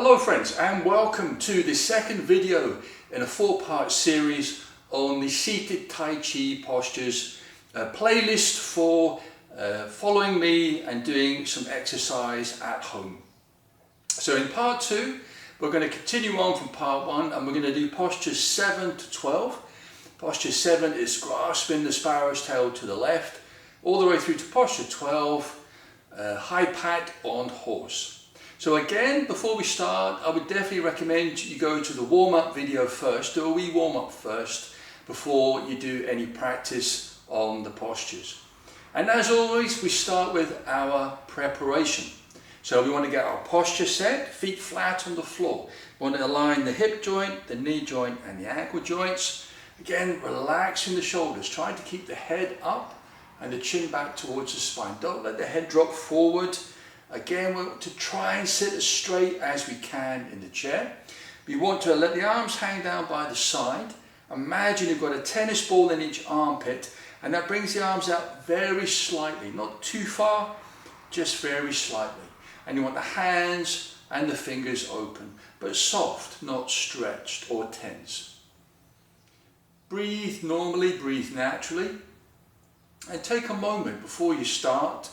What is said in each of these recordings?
Hello friends, and welcome to the second video in a four-part series on the seated Tai Chi postures, a playlist for following me and doing some exercise at home. So in part 2 we're going to continue on from part 1 and we're going to do postures 7 to 12. Posture 7 is grasping the sparrow's tail to the left, all the way through to posture 12, high pat on horse. So again, before we start, I would definitely recommend you go to the warm-up video first, do a wee warm-up first before you do any practice on the postures. And as always, we start with our preparation. So we want to get our posture set, feet flat on the floor. We want to align the hip joint, the knee joint and the ankle joints. Again, relaxing the shoulders, trying to keep the head up and the chin back towards the spine. Don't let the head drop forward. Again, we want to try and sit as straight as we can in the chair. We want to let the arms hang down by the side. Imagine you've got a tennis ball in each armpit, and that brings the arms out very slightly, not too far, just very slightly. And you want the hands and the fingers open, but soft, not stretched or tense. Breathe normally, breathe naturally, and take a moment before you start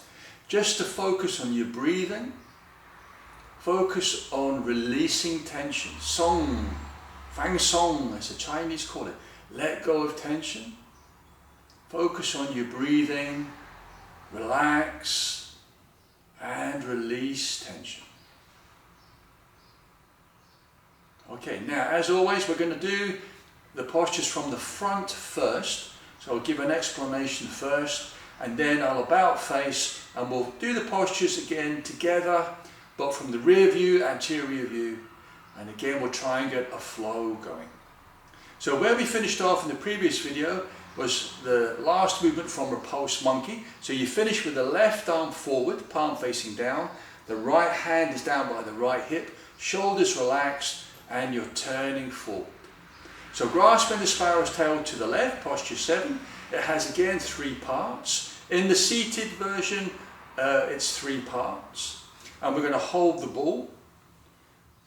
just to focus on your breathing. Focus on releasing tension. Song, Fang Song, as the Chinese call it. Let go of tension. Focus on your breathing. Relax and release tension. Okay, now as always, we're going to do the postures from the front first. So I'll give an explanation first, and then I'll about face, and we'll do the postures again together, but from the rear view, anterior view, and again we'll try and get a flow going. So where we finished off in the previous video was the last movement from repulse monkey. So you finish with the left arm forward, palm facing down, the right hand is down by the right hip, shoulders relaxed, and you're turning forward. So grasping the sparrow's tail to the left, posture 7. It has again 3 parts. In the seated version, it's 3 parts. And we're going to hold the ball,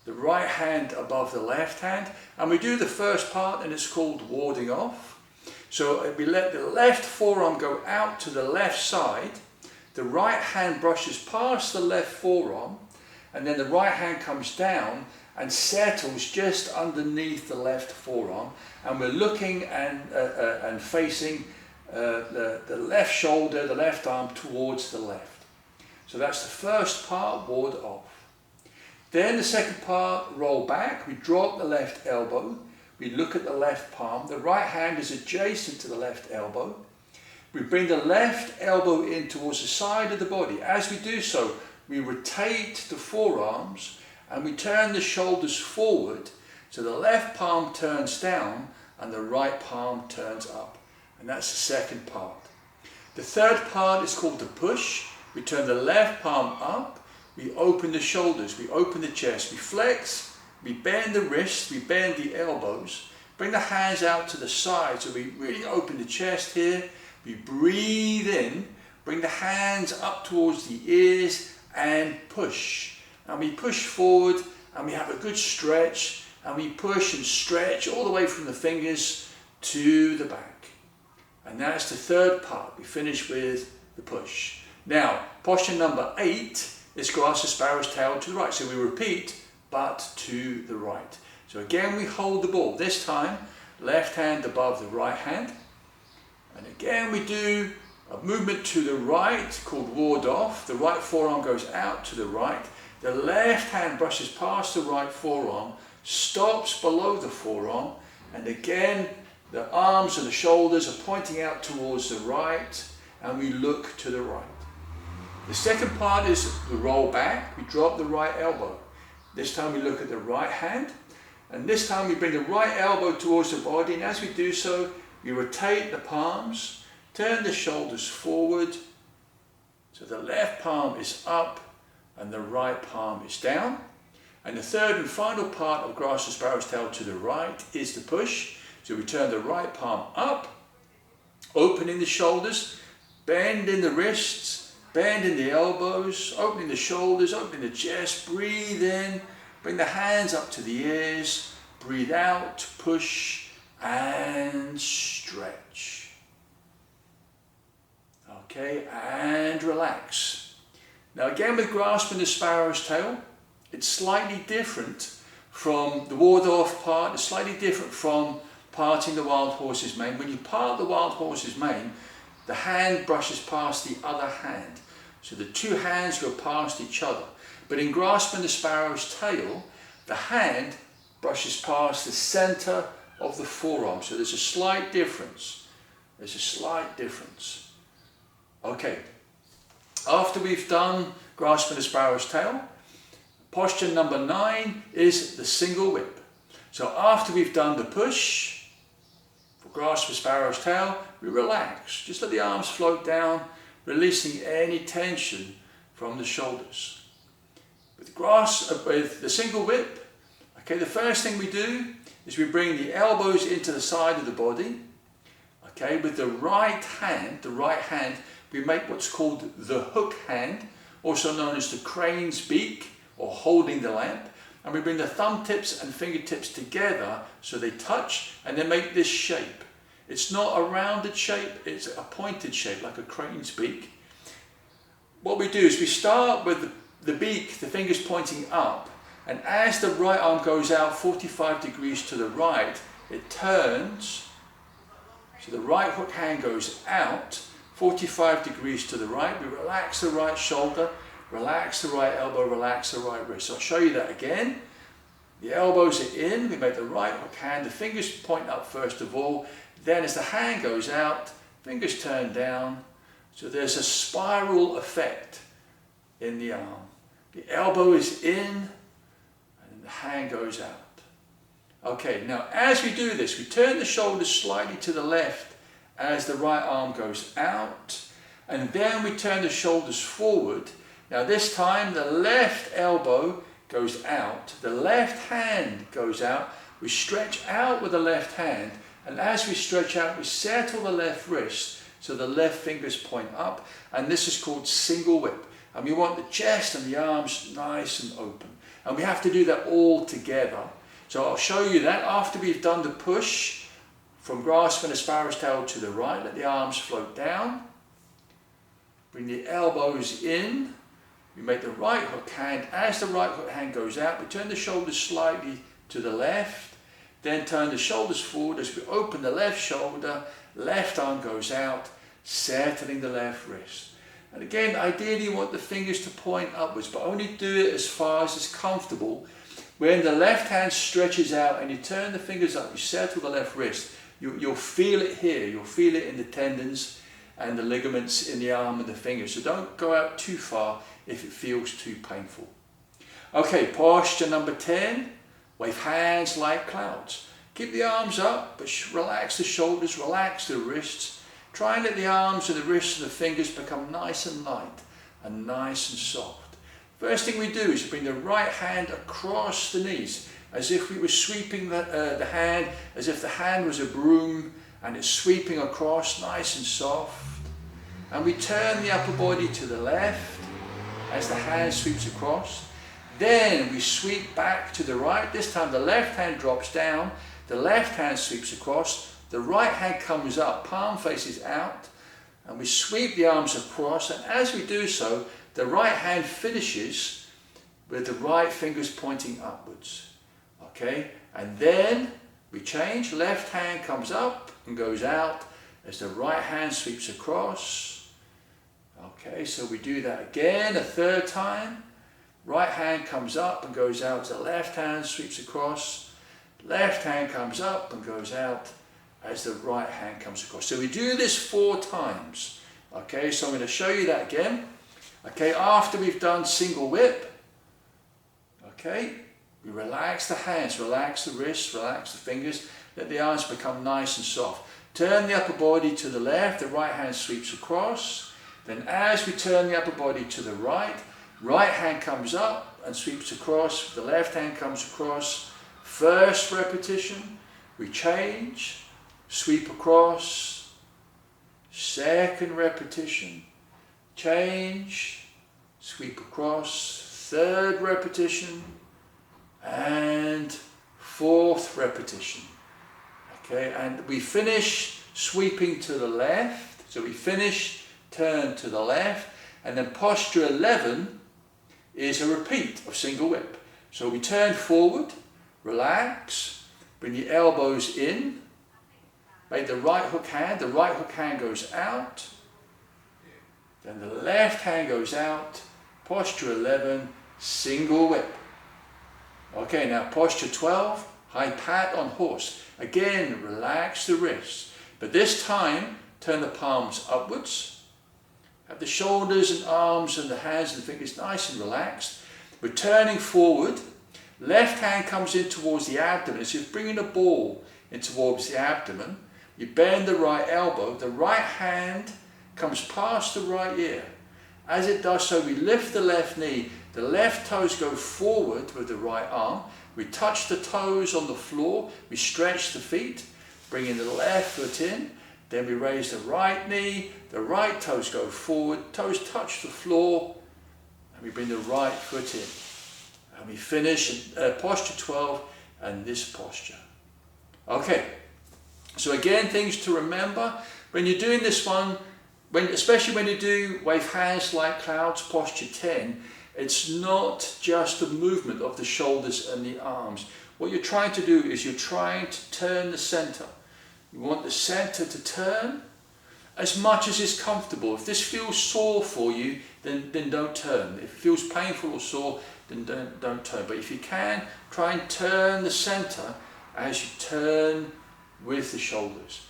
the right hand above the left hand, and we do the first part, and it's called warding off. So we let the left forearm go out to the left side, the right hand brushes past the left forearm, and then the right hand comes down and settles just underneath the left forearm, and we're looking and facing the left shoulder, the left arm towards the left. So that's the first part, ward off. Then the second part, roll back. We drop the left elbow. We look at the left palm. The right hand is adjacent to the left elbow. We bring the left elbow in towards the side of the body. As we do so, we rotate the forearms and we turn the shoulders forward, so the left palm turns down and the right palm turns up. And that's the second part. The third part is called the push. We turn the left palm up, we open the shoulders, we open the chest, we flex, we bend the wrists, we bend the elbows, bring the hands out to the side, so we really open the chest here. We breathe in, bring the hands up towards the ears and push. And we push forward and we have a good stretch, and we push and stretch all the way from the fingers to the back. And that's the third part. We finish with the push. Now, posture number 8 is grasp the sparrow's tail to the right. So we repeat, but to the right. So again, we hold the ball. This time, left hand above the right hand. And again, we do a movement to the right called ward off. The right forearm goes out to the right. The left hand brushes past the right forearm, stops below the forearm, and again, the arms and the shoulders are pointing out towards the right, and we look to the right. The second part is the roll back. We drop the right elbow. This time we look at the right hand, and this time we bring the right elbow towards the body, and as we do so, we rotate the palms, turn the shoulders forward, so the left palm is up and the right palm is down. And the third and final part of grasp the sparrow's tail to the right is the push. So we turn the right palm up, opening the shoulders, bending the wrists, bending the elbows, opening the shoulders, opening the chest, breathe in, Bring the hands up to the ears, breathe out, push and stretch. Okay, and relax. Now again, with grasping the sparrow's tail, it's slightly different from the ward-off part. It's slightly different from parting the wild horse's mane. When you part the wild horse's mane, the hand brushes past the other hand. So the two hands go past each other. But in grasping the sparrow's tail, the hand brushes past the center of the forearm. So there's a slight difference. There's a slight difference. Okay, after we've done grasping the sparrow's tail, posture number 9 is the single whip. So after we've done the push, for grasp the sparrow's tail, we relax. Just let the arms float down, releasing any tension from the shoulders. With the single whip, okay, the first thing we do is we bring the elbows into the side of the body. Okay, with the right hand, we make what's called the hook hand, also known as the crane's beak, or holding the lamp. And we bring the thumb tips and fingertips together so they touch and they make this shape. It's not a rounded shape, it's a pointed shape like a crane's beak. What we do is we start with the beak, the fingers pointing up, and as the right arm goes out 45 degrees to the right, it turns. So the right hook hand goes out 45 degrees to the right. We relax the right shoulder, relax the right elbow, relax the right wrist. So I'll show you that again. The elbows are in, we make the right hook hand, the fingers point up first of all, then as the hand goes out, fingers turn down. So there's a spiral effect in the arm. The elbow is in and the hand goes out. Okay, now as we do this, we turn the shoulders slightly to the left as the right arm goes out, and then we turn the shoulders forward. Now this time the left elbow goes out, the left hand goes out, we stretch out with the left hand, and as we stretch out we settle the left wrist so the left fingers point up, and this is called single whip. And we want the chest and the arms nice and open, and we have to do that all together. So I'll show you that after we've done the push from grasping the sparrow's tail to the right. Let the arms float down, bring the elbows in, we make the right hook hand. As the right hook hand goes out, we turn the shoulders slightly to the left, then turn the shoulders forward as we open the left shoulder, left arm goes out, settling the left wrist. And again, ideally you want the fingers to point upwards, but only do it as far as is comfortable. When the left hand stretches out and you turn the fingers up, you settle the left wrist, you'll feel it here, you'll feel it in the tendons and the ligaments in the arm and the fingers. So don't go out too far if it feels too painful. Okay, posture number 10, wave hands like clouds. Keep the arms up, but relax the shoulders, relax the wrists. Try and let the arms and the wrists and the fingers become nice and light and nice and soft. First thing we do is bring the right hand across the knees, as if we were sweeping the hand, as if the hand was a broom and it's sweeping across nice and soft. And we turn the upper body to the left as the hand sweeps across. Then we sweep back to the right. This time the left hand drops down, the left hand sweeps across, the right hand comes up, palm faces out, and we sweep the arms across, and as we do so, the right hand finishes with the right fingers pointing upwards. Okay, and then we change, left hand comes up and goes out as the right hand sweeps across. Okay, so we do that again a third time. Right hand comes up and goes out, the left hand sweeps across. Left hand comes up and goes out as the right hand comes across. So we do this 4 times. Okay, so I'm going to show you that again. Okay, after we've done single whip, okay, we relax the hands, relax the wrists, relax the fingers, let the arms become nice and soft. Turn the upper body to the left, the right hand sweeps across. Then as we turn the upper body to the right, right hand comes up and sweeps across, the left hand comes across. First repetition, we change, sweep across. Second repetition, change, sweep across. Third repetition, repetition. Okay, and we finish sweeping to the left. So we finish, turn to the left, and then posture 11 is a repeat of single whip. So we turn forward, relax, bring the elbows in, make the right hook hand goes out, then the left hand goes out, posture 11, single whip. Okay, now posture 12, high pat on horse. Again, relax the wrists, but this time turn the palms upwards. Have the shoulders and arms and the hands and the fingers nice and relaxed. We're turning forward. Left hand comes in towards the abdomen. So you're bringing a ball in towards the abdomen. You bend the right elbow. The right hand comes past the right ear. As it does so, we lift the left knee. The left toes go forward with the right arm. We touch the toes on the floor. We stretch the feet, bringing the left foot in. Then we raise the right knee. The right toes go forward. Toes touch the floor. And we bring the right foot in. And we finish posture 12 and this posture. Okay. So again, things to remember. When you're doing this one, especially when you do wave hands like clouds, posture 10, it's not just the movement of the shoulders and the arms. What you're trying to do is you're trying to turn the center. You want the center to turn as much as is comfortable. If this feels sore for you, then don't turn. If it feels painful or sore, then don't turn. But if you can, try and turn the center as you turn with the shoulders.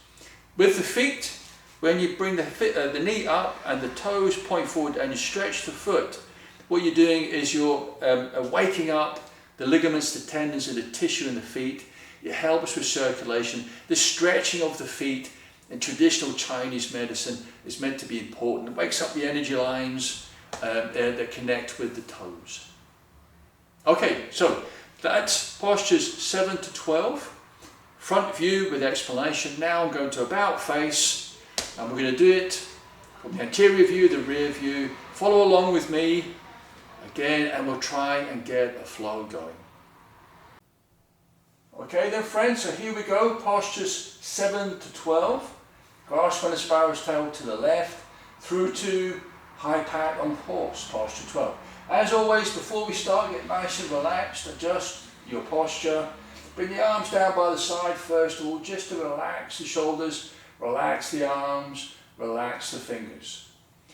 With the feet, when you bring the knee up and the toes point forward and you stretch the foot, what you're doing is you're waking up the ligaments, the tendons and the tissue in the feet. It helps with circulation. The stretching of the feet in traditional Chinese medicine is meant to be important. It wakes up the energy lines that connect with the toes. Okay, so that's postures 7 to 12. Front view with explanation. Now I'm going to about face, and we're going to do it from the anterior view, the rear view. Follow along with me again, and we'll try and get a flow going. Okay then friends, so here we go, postures 7 to 12. Grasp on the sparrow's tail to the left, through to high pat on horse, posture 12. As always, before we start, get nice and relaxed, adjust your posture. Bring the arms down by the side first of all, just to relax the shoulders, relax the arms, relax the fingers.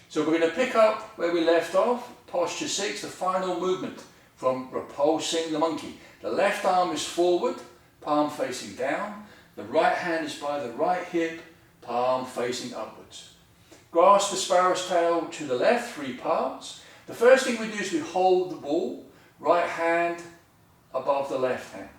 So we're going to pick up where we left off, posture 6, the final movement from repulsing the monkey. The left arm is forward, palm facing down. The right hand is by the right hip, palm facing upwards. Grasp the sparrow's tail to the left, 3 parts. The first thing we do is we hold the ball, right hand above the left hand.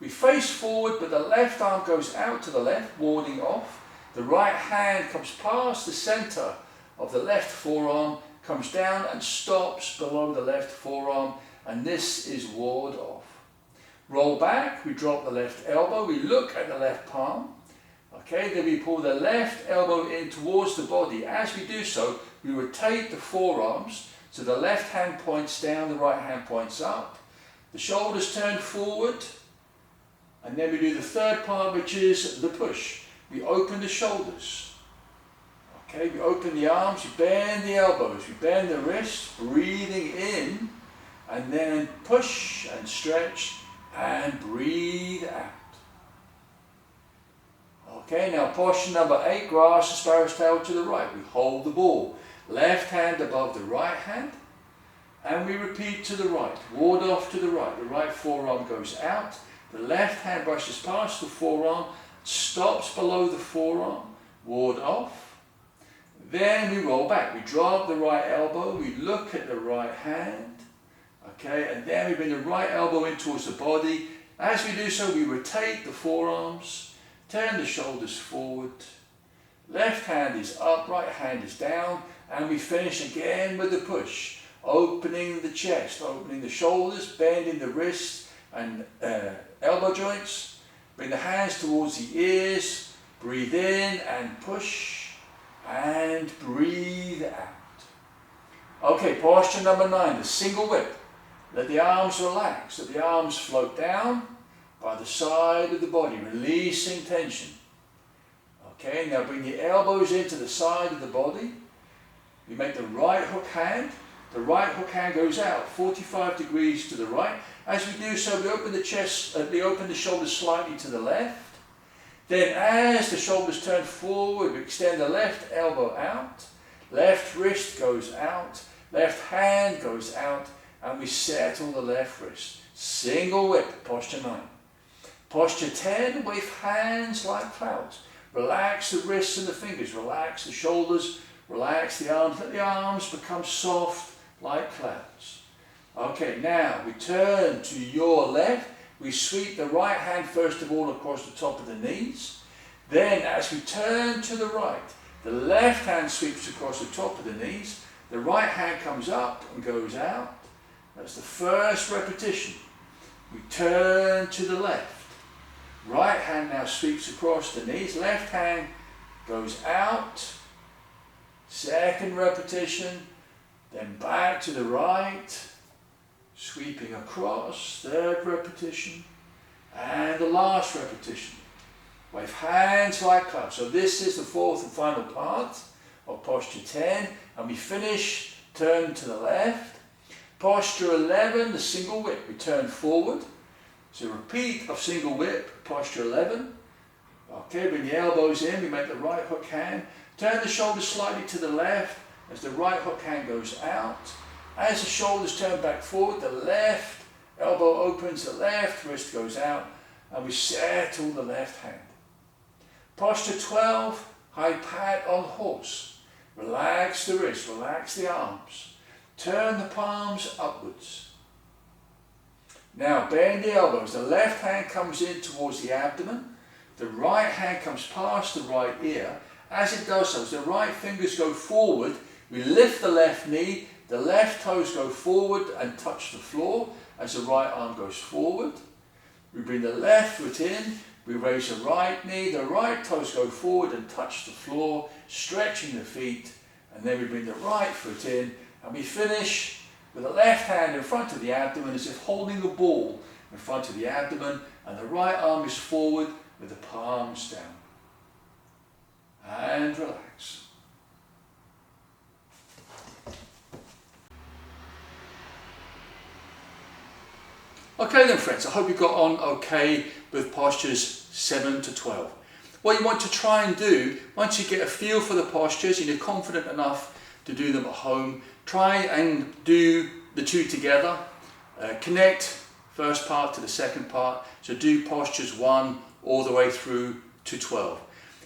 We face forward, but the left arm goes out to the left, warding off. The right hand comes past the center of the left forearm, comes down and stops below the left forearm, and this is ward off. Roll back, we drop the left elbow, we look at the left palm. Okay, then we pull the left elbow in towards the body. As we do so, we rotate the forearms, so the left hand points down, the right hand points up. The shoulders turn forward, and then we do the third part, which is the push. We open the shoulders. Okay, we open the arms, we bend the elbows, we bend the wrists, breathing in, and then push and stretch and breathe out. Okay, now posture number 8, grasp the sparrow's tail to the right. We hold the ball. Left hand above the right hand, and we repeat to the right. Ward off to the right. The right forearm goes out. The left hand brushes past the forearm, stops below the forearm, ward off. Then we roll back. We drop the right elbow, we look at the right hand, okay, and then we bring the right elbow in towards the body. As we do so, we rotate the forearms, turn the shoulders forward. Left hand is up, right hand is down, and we finish again with the push. Opening the chest, opening the shoulders, bending the wrists and elbow joints. Bring the hands towards the ears, breathe in and push, and breathe out. Okay, posture number 9, the single whip. Let the arms relax, let the arms float down, by the side of the body, releasing tension. Okay, now bring the elbows into the side of the body. We make the right hook hand. The right hook hand goes out 45 degrees to the right. As we do so, we open the chest, we open the shoulders slightly to the left. Then as the shoulders turn forward, we extend the left elbow out. Left wrist goes out. Left hand goes out. And we settle the left wrist. Single whip, posture 9. Posture 10, wave hands like clouds. Relax the wrists and the fingers. Relax the shoulders. Relax the arms. Let the arms become soft like clouds. Okay, now we turn to your left. We sweep the right hand first of all across the top of the knees. Then as we turn to the right, the left hand sweeps across the top of the knees. The right hand comes up and goes out. That's the first repetition. We turn to the left. Right hand now sweeps across the knees. Left hand goes out. Second repetition. Then back to the right. Sweeping across. Third repetition. And the last repetition. Wave hands like clouds. So this is the fourth and final part of posture 10. And we finish, turn to the left. Posture 11, the single whip. We turn forward. So repeat of single whip, posture 11. Okay, bring the elbows in. We make the right hook hand. Turn the shoulders slightly to the left as the right hook hand goes out. As the shoulders turn back forward, the left elbow opens, the left wrist goes out, and we settle the left hand. Posture 12, high pat on horse. Relax the wrist, relax the arms. Turn the palms upwards. Now bend the elbows. The left hand comes in towards the abdomen. The right hand comes past the right ear. As it does so, as the right fingers go forward, we lift the left knee. The left toes go forward and touch the floor as the right arm goes forward. We bring the left foot in. We raise the right knee. The right toes go forward and touch the floor, stretching the feet. And then we bring the right foot in. And we finish with the left hand in front of the abdomen as if holding a ball in front of the abdomen, and the right arm is forward with the palms down. And relax. Okay then friends, I hope you got on okay with postures 7 to 12. What you want to try and do, once you get a feel for the postures and you're confident enough to do them at home, try and do the two together. Connect first part to the second part. So do postures 1 all the way through to 12.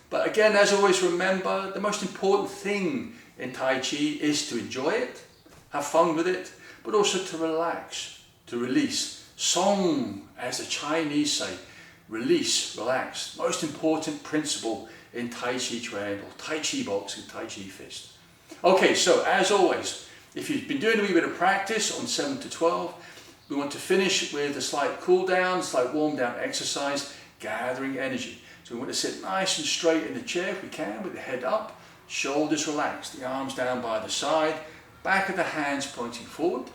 But again, as always, remember the most important thing in Tai Chi is to enjoy it, have fun with it, but also to relax, to release. Song, as the Chinese say, release, relax. Most important principle in Tai Chi Chuan or Tai Chi box and Tai Chi fist. Okay, so as always, if you've been doing a wee bit of practice on 7 to 12, we want to finish with a slight cool down, slight warm down exercise, gathering energy. So we want to sit nice and straight in the chair if we can, with the head up, shoulders relaxed, the arms down by the side, back of the hands pointing forward.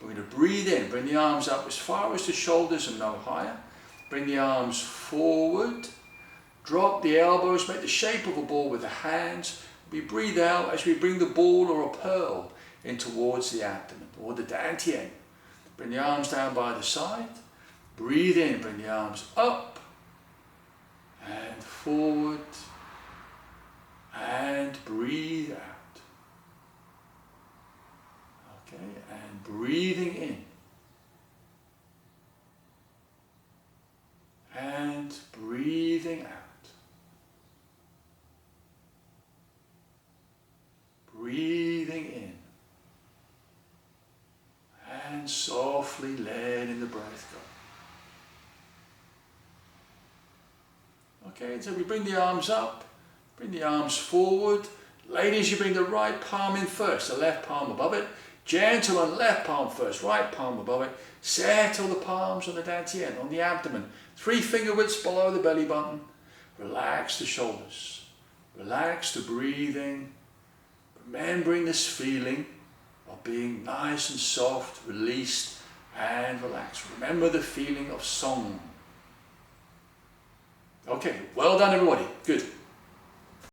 We're going to breathe in, bring the arms up as far as the shoulders and no higher. Bring the arms forward, drop the elbows, make the shape of a ball with the hands. We breathe out as we bring the ball or a pearl in towards the abdomen, or the dantian. Bring the arms down by the side. Breathe in, bring the arms up and forward, and breathe out. Okay, and breathing in. And breathing out. Breathing in. And softly letting the breath go. Okay, so we bring the arms up, bring the arms forward. Ladies, you bring the right palm in first, the left palm above it. Gentlemen, left palm first, right palm above it. Settle the palms on the dantian, on the abdomen. 3 finger widths below the belly button. Relax the shoulders. Relax the breathing. Remembering this feeling of being nice and soft, released and relaxed. Remember the feeling of song. Okay, well done everybody. Good.